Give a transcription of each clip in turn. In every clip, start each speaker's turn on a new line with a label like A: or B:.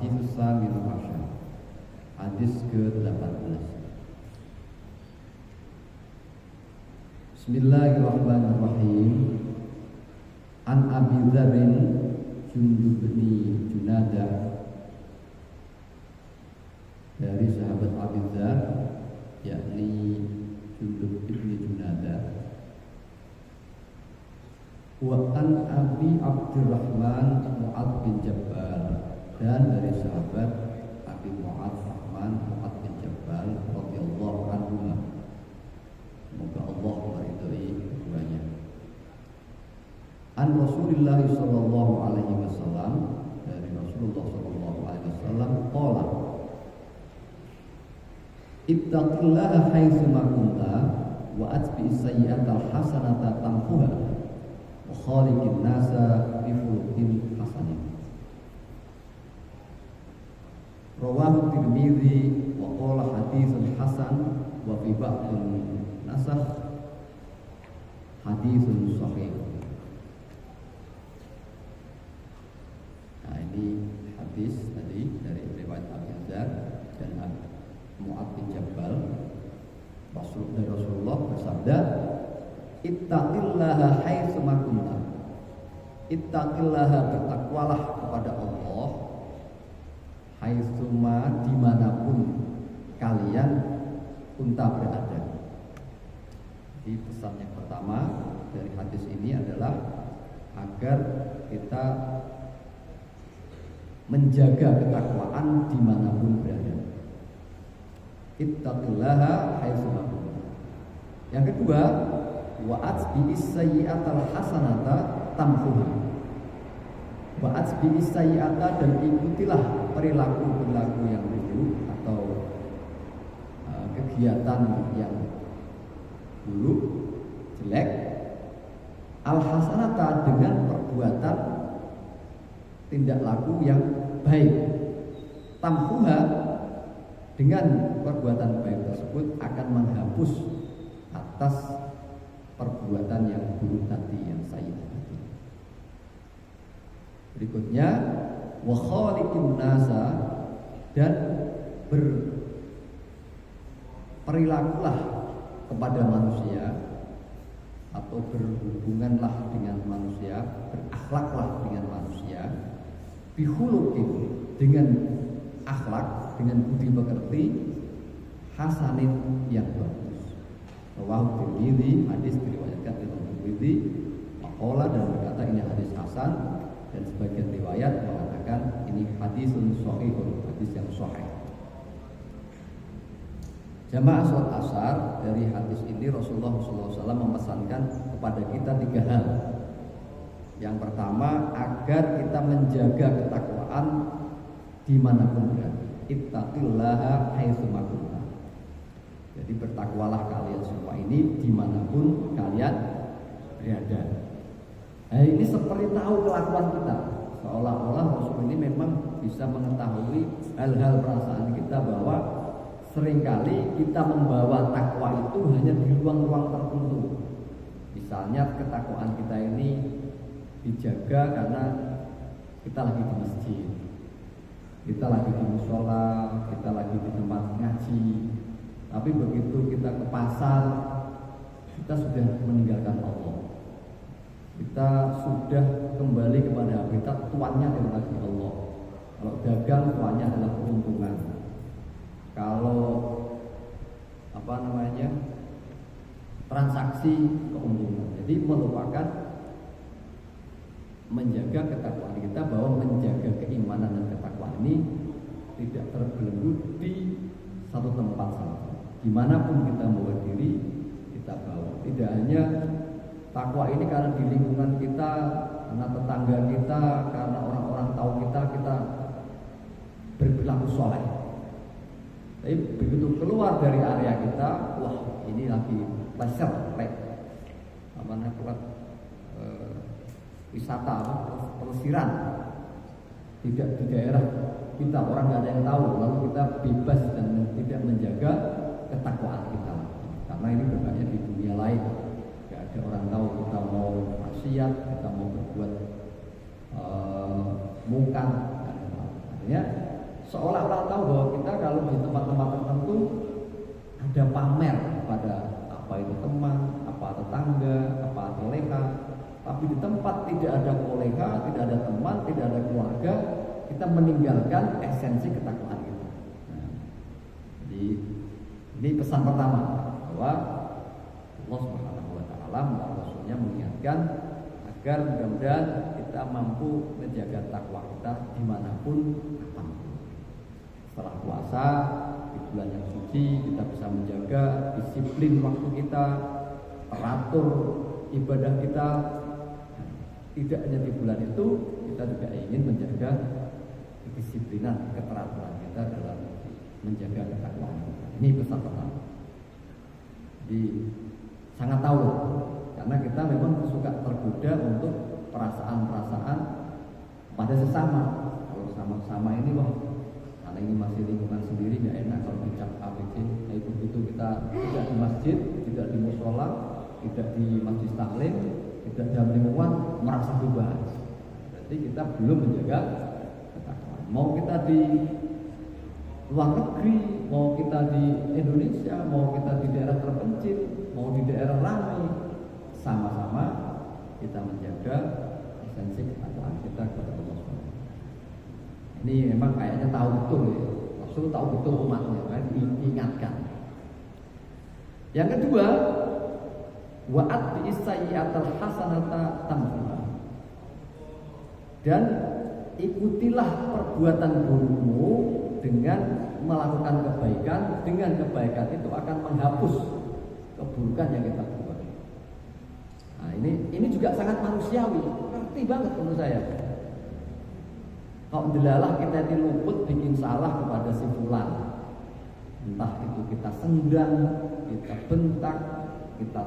A: Al-Hadits Samin Asyar, hadis ke-18. Bismillahirrahmanirrahim. An Abi Dzarrin Jundub bin Junadah, dari sahabat Abi Dzar yakni Jundub bin Junadah. Wa an Abi Abdurrahman Mu'ad bin Jabal, dan dari sahabat Abi Mu'ad Rahman Mu'ad bin Jabal radhiyallahu anhu. Semoga Allah meridhai keduanya. An Rasulillah sallallahu alaihi wasallam, dari Rasulullah sallallahu alaihi wasallam qala, ittaqillaha haitsu ma kunta wa atbi'is sayyi'atal hasanata tamhuha wa khaliqin nasa bi khuluqin hasanin. Rawahu Tirmidzi wa qala haditsun hasan wa fi ba'dil nasakh haditsun sahih. Nah, ini hadis tadi dari riwayat Abi Dzar dan Mu'ad bin Jabal. Rasulullah bersabda, ittaqillaha haitsu ma kunta. Ittaqillaha, bertakwalah kepada Allah, haitsu ma, dimanapun kalian kunta berada. Jadi pesan yang pertama dari hadis ini adalah agar kita menjaga ketakwaan dimanapun berada. Ittaqillaha haitsu ma kunta. Yang kedua, wa atbi'is sayyi'atal hasanata tamhuha. Wa atbi'is sayyi'ata, dan ikutilah perilaku-perilaku yang buruk atau kegiatan yang buruk, jelek, al hasanata, dengan perbuatan tindak laku yang baik. Tamhuha, dengan perbuatan baik tersebut akan menghapus atas perbuatan yang buruk tadi, yang sayyi'ah tadi. Berikutnya, wa khaliqin nasa, dan berperilakulah kepada manusia atau berhubunganlah dengan manusia, berakhlaklah dengan manusia, bihulukin, dengan akhlak, dengan budi pekerti, hasanin, yang bagus. Rawahu Tirmidzi, hadis diriwayatkan oleh Tirmidzi, maqala, dan berkata ini hadis hasan, dan sebagian riwayat mengatakan ini hadisun shahihun, hadis yang sahih. Jamaah sholat asar, dari hadis ini Rasulullah SAW memesankan kepada kita 3 hal. Yang pertama, agar kita menjaga ketakwaan dimanapun berada. Ittaqillaha haitsu ma kunta. Jadi bertakwalah kalian semua ini dimanapun kalian berada. Nah, ini seperti tahu kelakuan kita, seolah-olah Rasul ini memang bisa mengetahui hal-hal perasaan kita, bahwa seringkali kita membawa takwa itu hanya di ruang-ruang tertentu. Misalnya ketakwaan kita ini dijaga karena kita lagi di masjid, kita lagi di mushola, kita lagi di tempat ngaji. Tapi begitu kita ke pasar, kita sudah meninggalkan Allah. Kita sudah kembali kepada habitat tuannya adalah Allah. Kalau dagang, tuannya adalah keuntungan. Kalau transaksi, keuntungan. Jadi melupakan menjaga ketakwaan kita, bahwa menjaga keimanan dan ketakwaan ini tidak terbelenggu di satu tempat saja. Dimanapun kita bawa diri, kita bawa. Tidak hanya takwa ini karena di lingkungan kita, karena tetangga kita, karena orang-orang tahu kita berperilaku soleh. Tapi begitu keluar dari area kita, wah ini lagi pleasure, wisata, pelesiran, tidak di daerah kita, orang nggak ada yang tahu, lalu kita bebas dan tidak menjaga ketakwaan kita, karena ini berbanyak di dunia lain, nggak ada orang tahu kita mau maksiat, kita mau berbuat mungkar, artinya seolah-olah tahu bahwa kita kalau di tempat-tempat tertentu ada pamer pada apa itu teman, apa tetangga, apa kolega. Tapi di tempat tidak ada kolega, tidak ada teman, tidak ada keluarga, kita meninggalkan esensi ketakwaan kita. Nah, jadi ini pesan pertama bahwa Allah Subhanahu wa taala melalui Rasulnya mengingatkan agar mudah-mudahan kita mampu menjaga takwa kita dimanapun, kapanpun. Setelah puasa di bulan yang suci kita bisa menjaga disiplin waktu kita, teratur ibadah kita. Tidak hanya di bulan itu, kita juga ingin menjaga kedisiplinan, keteraturan kita dalam menjaga ketakwaan. Ini pesan pertama. Jadi sangat tahu, karena kita memang suka tergoda untuk perasaan-perasaan pada sesama. Kalau sama-sama ini wah, karena ini masih lingkungan sendiri nggak enak kalau dicap ABC. Nah, begitu kita tidak di masjid, tidak di musola, tidak di masjid taklim, tidak dalam lingkungan merasa bebas. Berarti kita belum menjaga ketakwaan. Mau kita di luar negeri, mau kita di Indonesia, mau kita di daerah terpencil, mau di daerah ramai, sama-sama kita menjaga esensi ketakwaan kita kepada Allah SWT. Ini memang kayaknya tahu betul ya. Rasul tahu betul umatnya kan, diingatkan. Yang kedua, wa'at bi'isayyatal hasanata tamhuha. Dan ikutilah perbuatan burukmu dengan melakukan kebaikan. Dengan kebaikan itu akan menghapus keburukan yang kita buat. Nah, ini juga sangat manusiawi, ngerti banget menurut saya. Kalau delalah kita itu luput bikin salah kepada si fulan, entah itu kita sendang, kita bentak, kita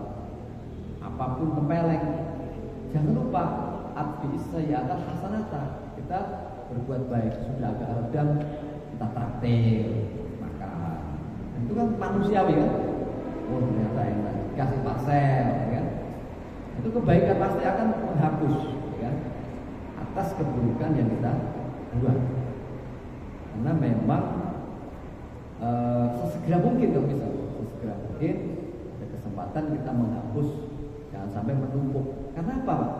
A: apapun tempeleng, jangan lupa at-bi'isayyatal hasanata. Kita berbuat baik, sudah agak redam kita traktir makan. Itu kan manusiawi kan? Oh ternyata enak, kasih parcel, kan? Itu kebaikan pasti akan menghapus, kan? Atas keburukan yang kita buat. Karena memang sesegera mungkin kalau bisa, sesegera mungkin ada kesempatan kita menghapus, jangan sampai menumpuk. Karena apa, Pak?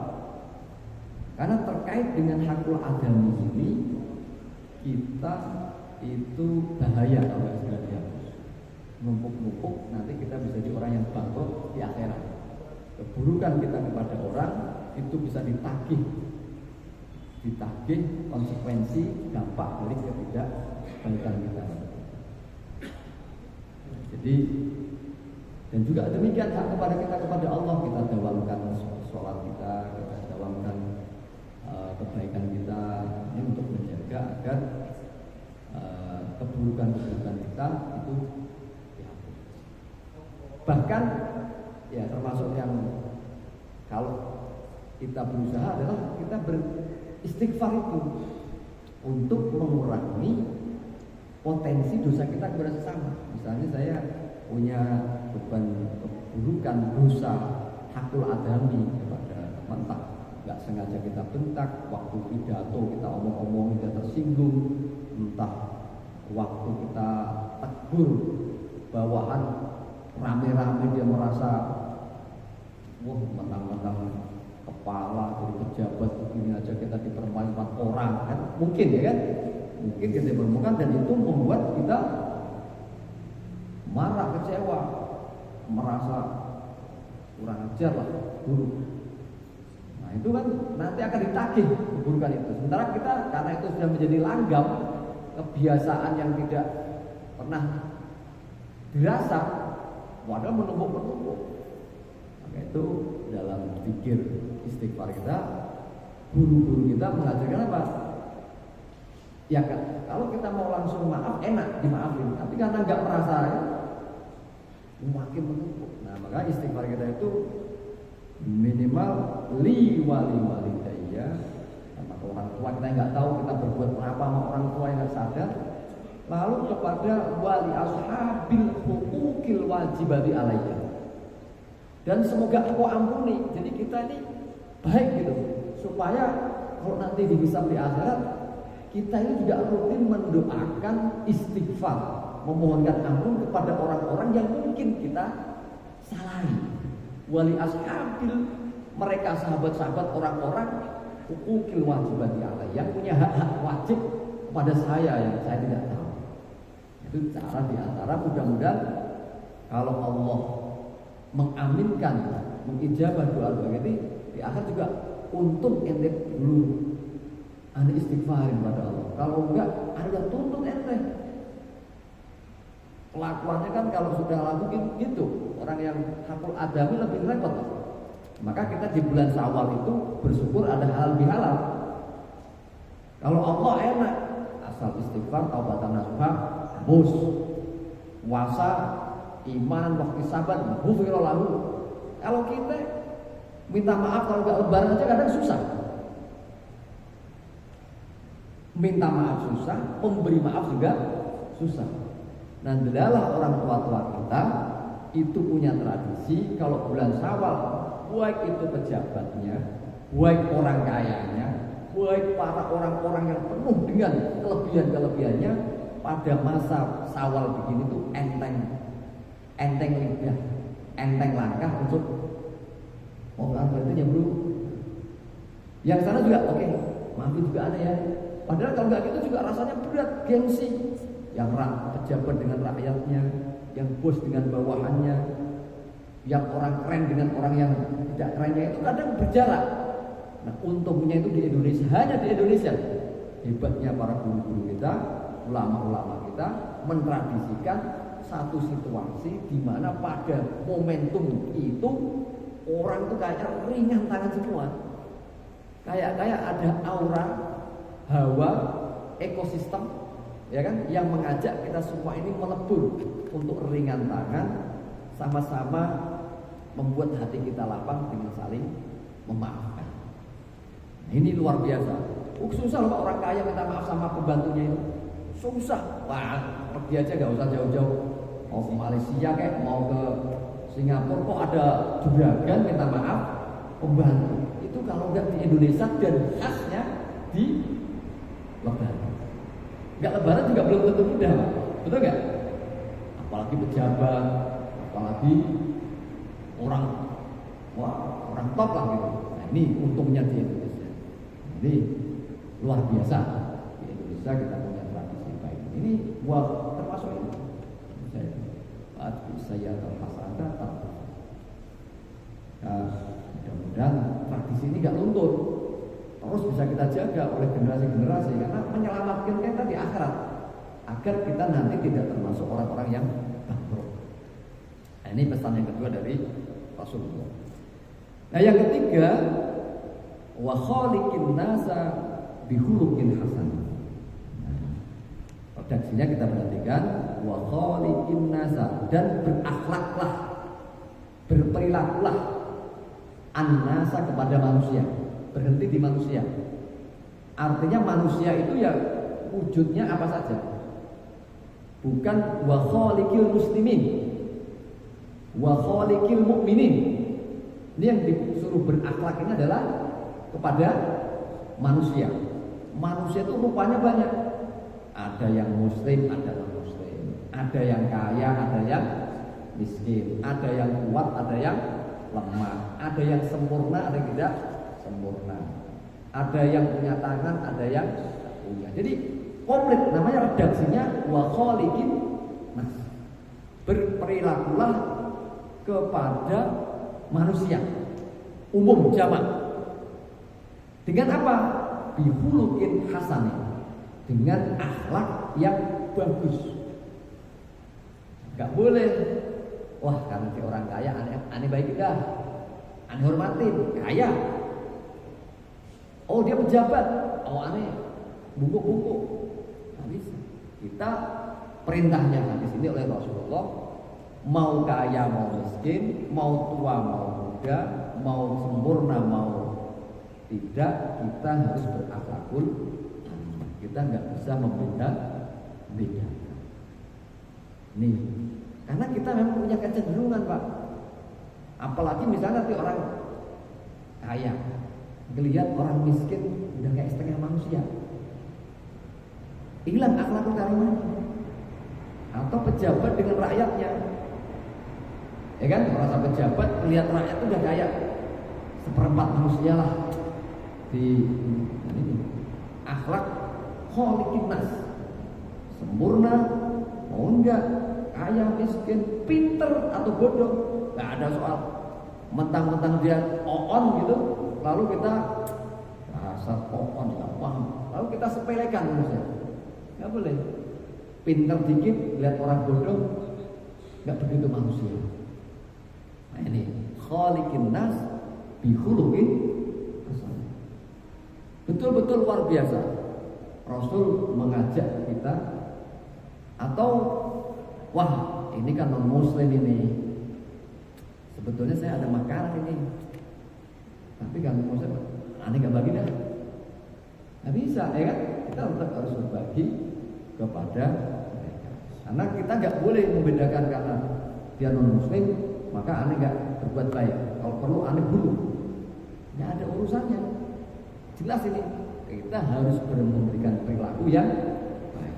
A: Karena terkait dengan hakul adami ini, kita itu bahaya kalau nggak segera dihapus. Numpuk-numpuk nanti kita bisa jadi orang yang bangkrut di akhirat. Keburukan kita kepada orang itu bisa ditagih konsekuensi dampak dari ketidakbaikan kita. Jadi dan juga demikian hak kepada kita kepada Allah, kita dawamkan sholat kita dawamkan kebaikan kita ini untuk menjaga agar keburukan-keburukan kita itu dihapus. Bahkan ya termasuk yang kalau kita berusaha adalah kita beristighfar itu untuk mengurangi potensi dosa kita kepada sesama. Misalnya saya punya beban keburukan dosa hakul adami kepada mentah, nggak sengaja kita bentak, waktu pidato kita omong-omong tidak tersinggung, entah waktu kita tegur bawahan rame-rame dia merasa wah mentang-mentang kepala dari pejabat begini aja kita dipermainkan orang kan, mungkin ya kan, mungkin kita dipermainkan dan itu membuat kita marah, kecewa, merasa kurang ajar lah, buruk. Nah itu kan nanti akan ditagih keburukan itu. Sementara kita karena itu sudah menjadi langgam, kebiasaan yang tidak pernah dirasa, wadah menumpuk-menumpuk. Maka itu dalam pikir istighfar kita, guru-guru kita mengajarkan apa? Ya kan, kalau kita mau langsung maaf enak dimaafin, tapi karena nggak merasa ya, makin menumpuk. Nah maka istighfar kita itu minimal li wali walidayya, sama ke orang tua kita nggak tahu kita berbuat apa sama orang tua yang nggak sadar, lalu kepada wali ashabil huquqil wajibati alayya, dan semoga engkau ampuni. Jadi kita ini baik gitu, supaya kalau nanti dihisab di akhirat kita ini juga rutin mendoakan istighfar, memohonkan ampun kepada orang-orang yang mungkin kita salahi. Wali ashabil, mereka sahabat-sahabat orang-orang ukukil wajibati alaih, yang punya hak-hak wajib kepada saya yang saya tidak tahu. Itu cara diantara mudah-mudahan kalau Allah mengaminkan, mengijabah doa-doa ini di akhir juga untung ente dulu ane istighfarin pada Allah. Kalau enggak, anda tuntut ente. Kelakuannya kan kalau sudah lakuin gitu, orang yang hakul adami lebih repot. Maka kita di bulan Syawal itu bersyukur ada halal bihalal. Kalau Allah enak, asal istighfar, taubatan nasuha, bus, puasa, iman, waktu sabar, ghufira lahu. Kalau kita minta maaf kalau nggak lebaran aja kadang susah. Minta maaf susah, memberi maaf juga susah. Nah, adalah orang tua-tua kita itu punya tradisi kalau bulan Syawal, baik itu pejabatnya, baik orang kayanya, baik para orang-orang yang penuh dengan kelebihan-kelebihannya, pada masa Syawal begini tuh enteng lidah, enteng langkah untuk berarti ya bro. Yang sana juga oke, maafin juga ada ya. Padahal kalau nggak gitu juga rasanya berat, gengsi. Yang pejabat dengan rakyatnya, yang bos dengan bawahannya, yang orang keren dengan orang yang tidak kerennya itu kadang berjarak. Nah, untungnya itu di Indonesia, hanya di Indonesia. Hebatnya para guru-guru kita, ulama-ulama kita mentradisikan satu situasi di mana pada momentum itu orang itu kayak ringan tangan semua. Kayak ada aura, hawa, ekosistem, ya kan, yang mengajak kita semua ini melebur untuk ringan tangan, sama-sama membuat hati kita lapang dengan saling memaafkan. Nah, ini luar biasa. Susah loh orang kaya minta maaf sama pembantunya itu. Susah. Wah, pergi aja nggak usah jauh-jauh. Mau ke Malaysia kayak mau ke Singapura kok ada juragan minta maaf pembantu. Itu kalau nggak di Indonesia dan khasnya di Lebaran. Nggak Lebaran juga belum tentu mudah, Pak. Betul nggak? Apalagi pejabat, apalagi orang top lah gitu. Nah, ini untungnya di Indonesia. Jadi luar biasa. Di Indonesia kita punya tradisi baik. Ini termasuk ini. Saya terhasanah. Mudah-mudahan tradisi ini nggak luntur, terus bisa kita jaga oleh generasi-generasi karena menyelamatkan kita di akhirat agar kita nanti tidak termasuk orang-orang yang bangkrut. Nah, ini pesan yang kedua dari Rasulullah. Nah, yang ketiga, wa khaliqin nasa bihulukin hasan. Redaksinya kita perhatikan, wa khaliqin nasa, dan berakhlaklah, berperilakulah an-nasa kepada manusia. Berhenti di manusia. Artinya manusia itu ya wujudnya apa saja. Bukan wa khaliqil muslimin, wa khaliqil mu'minin. Ini yang disuruh berakhlak ini adalah kepada manusia. Manusia itu rupanya banyak. Ada yang muslim, ada yang muslim. Ada yang kaya, ada yang miskin. Ada yang kuat, ada yang lemah. Ada yang sempurna, ada yang tidak sempurna. Ada yang punya tangan, ada yang punya. Jadi komplit, namanya redaksinya wa khaliqin nas. Berperilakulah kepada manusia umum jamak. Dengan apa? Bihulukin hasanin. Dengan akhlak yang bagus. Gak boleh, wah karena si orang kaya aneh baik dah, aneh hormatin, kaya. Oh dia pejabat, oh aneh bungkuk-bungkuk. Gak bisa. Kita perintahnya hadis ini oleh Rasulullah, mau kaya mau miskin, mau tua mau muda, mau sempurna mau tidak, kita harus berakhlakul. Kita nggak bisa membeda-bedakan. Nih, karena kita memang punya kecenderungan, Pak. Apalagi misalnya nanti orang kaya ngelihat orang miskin udah kayak setengah manusia. hilang akhlakul karimah. Atau pejabat dengan rakyatnya, ya kan, merasa pejabat melihat rakyat itu udah kayak seperempat manusia lah. Di ini akhlak kholiqin nas, sempurna mau enggak, kaya miskin, pinter atau bodoh, nggak ada soal. Mentang-mentang dia on gitu, lalu kita rasa on nggak paham, lalu kita sepelekan manusia. Nggak boleh. Pinter dikit lihat orang bodoh, nggak begitu manusia. Nah ini kholiqin nas bihuluqin hasan. Betul-betul luar biasa. Rasul mengajak kita, atau wah ini kan non muslim ini, sebetulnya saya ada makanan ini, tapi kan muslim aneh nggak bagi dah, nggak bisa, ya kan? Kita tetap harus berbagi kepada mereka, karena kita nggak boleh membedakan karena dia non muslim maka aneh nggak berbuat baik. Kalau perlu aneh bunuh, nggak ada urusannya. Jelas ini kita harus memberikan perilaku yang baik.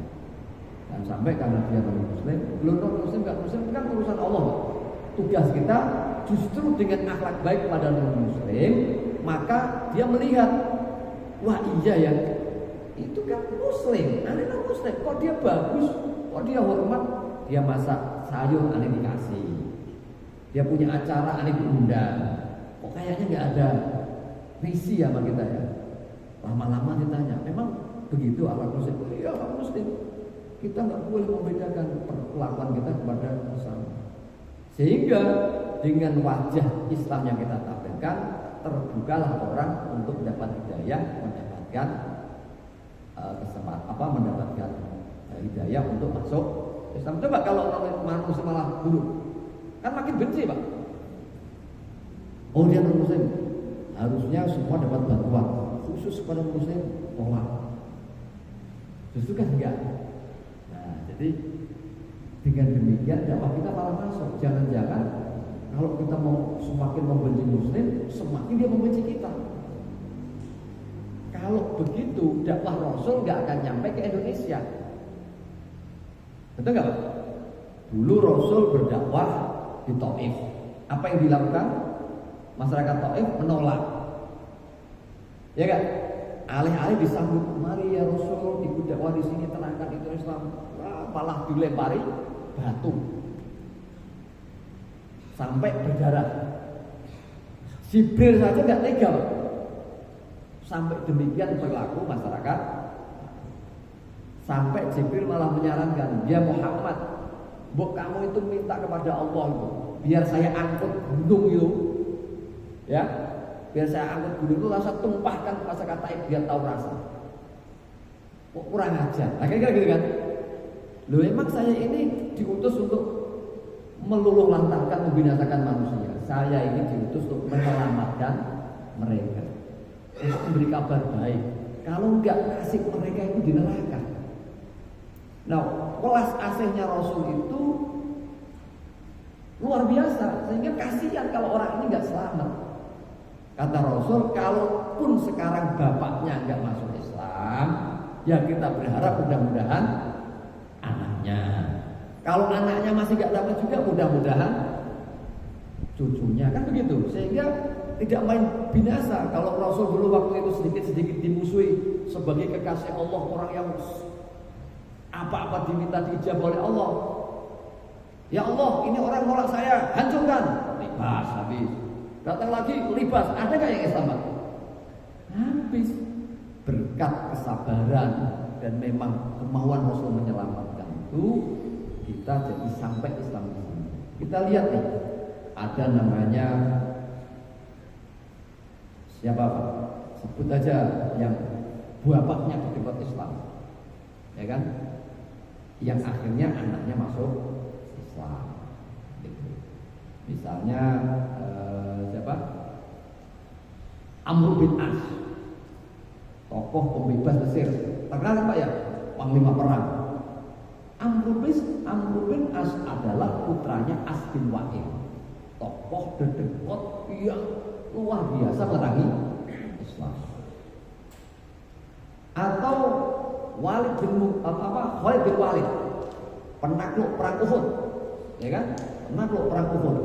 A: Dan sampai karena dia non muslim, belum non muslim nggak muslim kan urusan Allah. Tugas kita justru dengan akhlak baik kepada non muslim, maka dia melihat, wah iya ya, itu kan muslim, aneh non muslim, kok dia bagus, kok dia hormat, dia masak sayur aneh dikasih, dia punya acara aneh diundang, kok kayaknya nggak ada visi sama kita ya. Lama-lama ditanya, memang begitu akhlak muslim? Iya akhlak muslim. Kita nggak boleh membedakan perlakuan kita kepada sesama. Sehingga dengan wajah Islam yang kita tampilkan, terbukalah orang untuk mendapat hidayah, mendapatkan kesempatan mendapatkan hidayah untuk masuk Islam. Coba kalau orang manusia malah buruk, kan makin benci Pak. Oh dia non muslim, harusnya semua dapat bantuan, khusus kepada muslim tolak. Justru kan enggak. Nah jadi dengan demikian dakwah kita malah masuk. Jangan-jangan kalau kita mau semakin membenci muslim, semakin dia membenci kita. Kalau begitu dakwah Rasul nggak akan nyampe ke Indonesia. Betul nggak Pak? Dulu Rasul berdakwah di Taif. Apa yang dilakukan? Masyarakat Taif menolak. Ya kan? Alih-alih disambut, mari ya Rasul ikut dakwah di sini, tenangkan itu Islam. Wah, malah dilempari batu sampai berdarah. Jibril saja nggak tega Pak. Sampai demikian berlaku masyarakat. Sampai Jibril malah menyarankan, ya Muhammad, mbok kamu itu minta kepada Allah itu, biar saya angkut gunung itu, ya, biar saya angkut gunung itu langsung tumpahkan kata-kata itu biar tahu rasa. Kok kurang ajar? Nah, kira-kira gitu kan? Loh emang saya ini diutus untuk meluluh lantarkan, membinasakan manusia. Saya ini diutus untuk menyelamatkan mereka, untuk memberi kabar baik. Kalau enggak, nasib mereka itu di neraka. Nah, welas asihnya Rasul itu luar biasa, sehingga kasihan kalau orang ini enggak selamat. Kata Rasul, kalaupun sekarang bapaknya enggak masuk Islam, ya kita berharap mudah-mudahan anaknya. Kalau anaknya masih enggak dapat juga, mudah-mudahan cucunya, kan begitu. Sehingga tidak main binasa. Kalau Rasul dulu waktu itu sedikit-sedikit dimusuhi sebagai kekasih Allah, orang yang apa-apa diminta diijabah oleh Allah. Ya Allah, ini orang nolak saya, hancurkan. Libas habis. Datang lagi libas, ada nggak yang Islam? Habis. Berkat kesabaran dan memang kemauan Rasul menyelamatkan itu, kita jadi sampai Islam di sini. Kita lihat nih, ada namanya siapa Pak? Sebut aja yang bapaknya berdebat Islam, ya kan? Yang akhirnya anaknya masuk Islam. Gitu. Misalnya siapa? Amr bin As, tokoh pembebas Mesir, terkenal Pak ya, panglima perang. Amr bin As adalah putranya As bin Wa'il, tokoh dedekot yang luar biasa menerangi Islam. Atau Khalid bin Walid, penakluk perang Uhud, ya kan? Penakluk perang Uhud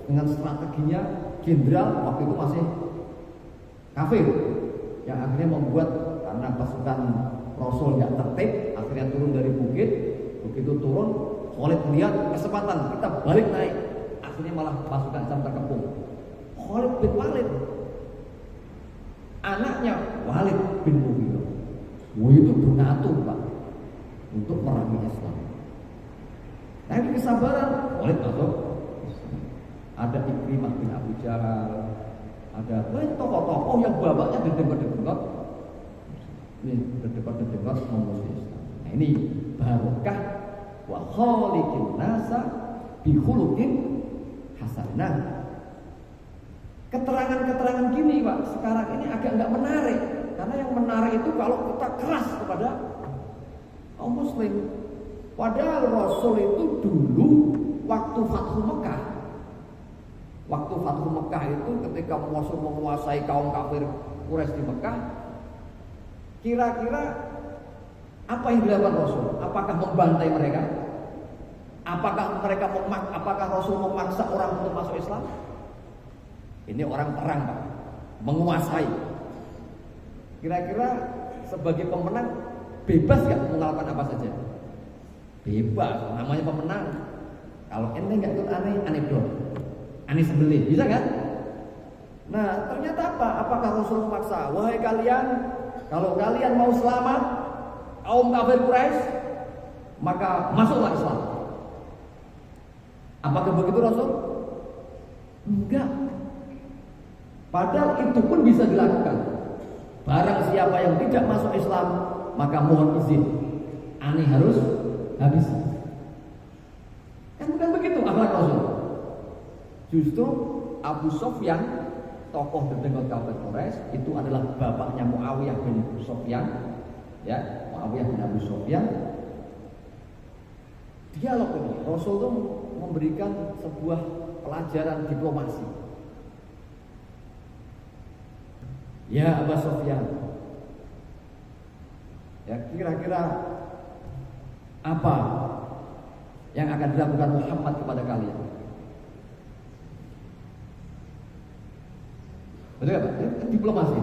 A: dengan strateginya jenderal waktu itu masih kafir, yang akhirnya membuat karena pasukan Rasul yang tertib, akhirnya turun dari bukit. Begitu turun, Khalid melihat kesempatan, kita balik naik, akhirnya malah pasukan Islam terkepung. Khalid bin Walid, anaknya Walid bin Mughirah, itu donatur Pak untuk merangi Islam. Tapi kesabaran, Khalid masuk. Ada Ikrimah bin Abu Jahal, ada tokoh-tokoh yang bapaknya berdebat-debat, ini berdebat-debat memusuhi Islam. Nah ini barokah wa khaliqin nasa bi khuluqin hasanah. Keterangan-keterangan gini Pak sekarang ini agak nggak menarik, karena yang menarik itu kalau kita keras kepada kaum muslim. Padahal Rasul itu dulu waktu Fathu Mekah, itu ketika Rasul menguasai kaum kafir Quraisy di Mekah, kira-kira apa yang dilakukan Rasul? Apakah membantai mereka? Apakah Rasul memaksa orang untuk masuk Islam? Ini orang perang Pak, menguasai. Kira-kira sebagai pemenang bebas gak melakukan apa saja? Bebas, namanya pemenang. Kalau ente gak ikut aneh dong, aneh sembelih, bisa kan? Nah ternyata apa? Apakah Rasul memaksa? Wahai kalian, kalau kalian mau selamat kaum kafir Quraisy, maka masuklah Islam. Apakah begitu Rasul? Enggak. Padahal itu pun bisa dilakukan. Barang siapa yang tidak masuk Islam, maka mohon izin, aneh harus habis. Kan bukan begitu akhlak Rasul. Justru Abu Sufyan, tokoh terdengar kafir Quraisy, itu adalah bapaknya Muawiyah bin Sufyan, ya, Muawiyah bin Abu Sufyan. Dialog ini Rasul itu memberikan sebuah pelajaran diplomasi. Ya Abu Sufyan, ya kira-kira apa yang akan dilakukan Muhammad kepada kalian? Betul ya Pak? Diplomasi.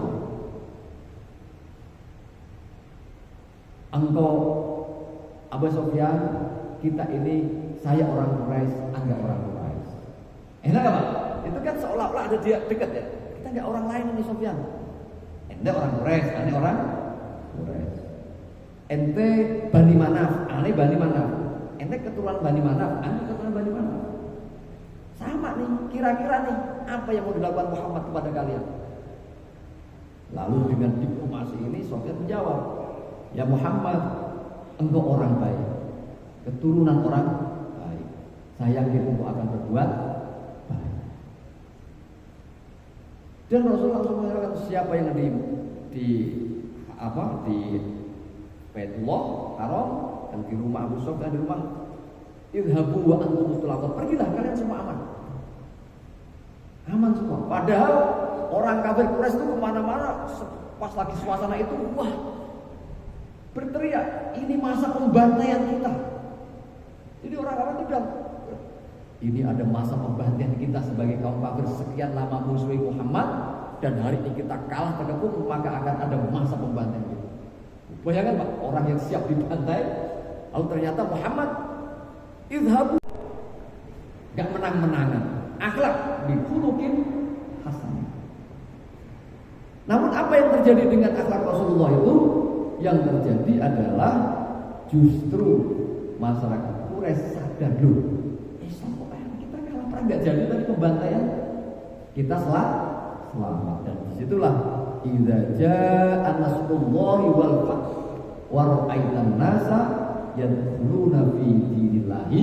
A: Engkau Abu Sufyan, kita ini, saya orang Quraisy, Anda orang Quraisy. Enak gak Pak? Itu kan seolah-olah ada dia dekat ya. Kita nggak orang lain ini Sufyan. Ente orang Quraisy, ane orang Quraisy. Ente Bani Manaf, ane Bani Manaf. Ente keturunan Bani Manaf, ane keturunan Bani Manaf. Sama nih, kira-kira nih apa yang mau dilakukan Muhammad kepada kalian? Lalu dengan diplomasi ini Sufyan menjawab, ya Muhammad, engkau orang baik, keturunan orang baik. Saya yakin engkau akan berbuat baik. Dan Rasul langsung mengatakan, siapa yang di Baitullah Haram dan di rumah Abu Sufyan, di rumah idhabu wa antum mustulaqun, pergilah kalian semua aman. Aman semua. Padahal orang kafir Quraisy itu kemana-mana pas lagi suasana itu, wah, berteriak, ini masa pembantaian kita. Jadi orang-orang itu bilang, ini ada masa pembantaian kita sebagai kaum kafir, sekian lama musuhi Muhammad, dan hari ini kita kalah terkepung, maka akan ada masa pembantaian kita. Bayangkan Pak, orang yang siap dibantai, lalu ternyata Muhammad idhabu, gak menang-menangan, akhlak dikunukin hasan. Namun apa yang terjadi dengan akhlak Rasulullah itu? Yang terjadi adalah justru masyarakat Quraisy sadar, loh, Islam kok kita kalah perang, gak jadi tadi pembantaian, kita selamat. Dan disitulah idza jaa nasrullahi wal fath wa ra'aitan nasa yadkhuluna fi dinillahi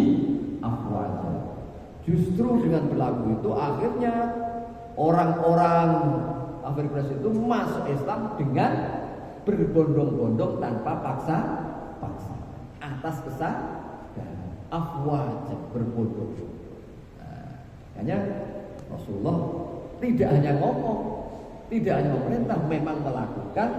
A: afwaja. Justru dengan berlaku itu akhirnya orang-orang kafir Quraisy itu masuk Islam dengan berbondong-bondong tanpa paksa atas kesadaran, afwaja, berbondong. Hanya Rasulullah tidak hanya ngomong, tidak hanya memerintah, memang melakukan